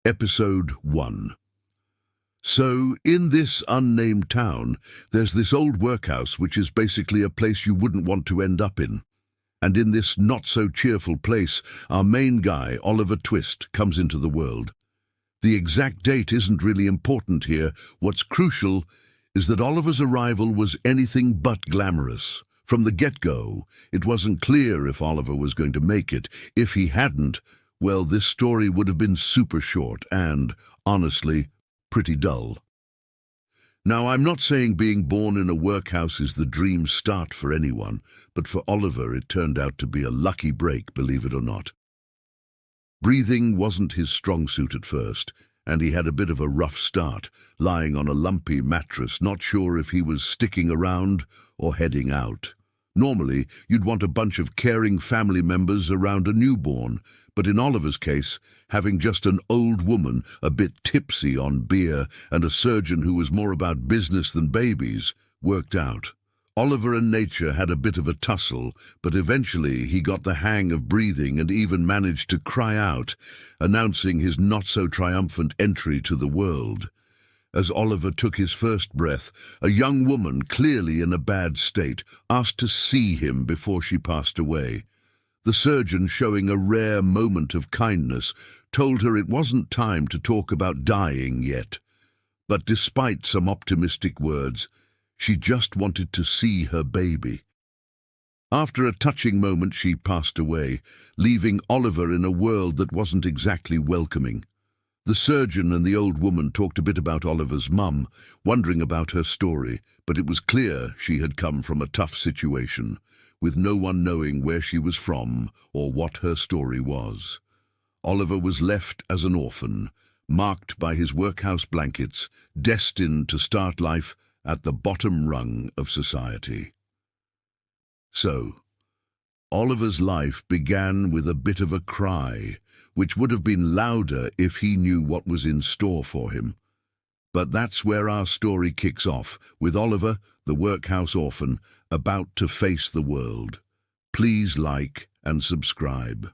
Episode 1. So, in this unnamed town, there's this old workhouse which is basically a place you wouldn't want to end up in. And in this not-so-cheerful place, our main guy, Oliver Twist, comes into the world. The exact date isn't really important here. What's crucial is that Oliver's arrival was anything but glamorous. From the get-go, it wasn't clear if Oliver was going to make it. If he hadn't, well, this story would have been super short and, honestly, pretty dull. Now, I'm not saying being born in a workhouse is the dream start for anyone, but for Oliver it turned out to be a lucky break, believe it or not. Breathing wasn't his strong suit at first, and he had a bit of a rough start, lying on a lumpy mattress, not sure if he was sticking around or heading out. Normally, you'd want a bunch of caring family members around a newborn, but in Oliver's case, having just an old woman a bit tipsy on beer and a surgeon who was more about business than babies worked out. Oliver and nature had a bit of a tussle, but eventually he got the hang of breathing and even managed to cry out, announcing his not-so-triumphant entry to the world. As Oliver took his first breath, a young woman, clearly in a bad state, asked to see him before she passed away. The surgeon, showing a rare moment of kindness, told her it wasn't time to talk about dying yet. But despite some optimistic words, she just wanted to see her baby. After a touching moment, she passed away, leaving Oliver in a world that wasn't exactly welcoming. The surgeon and the old woman talked a bit about Oliver's mum, wondering about her story, but it was clear she had come from a tough situation, with no one knowing where she was from or what her story was. Oliver was left as an orphan, marked by his workhouse blankets, destined to start life at the bottom rung of society. So, Oliver's life began with a bit of a cry, which would have been louder if he knew what was in store for him. But that's where our story kicks off, with Oliver, the workhouse orphan, about to face the world. Please like and subscribe.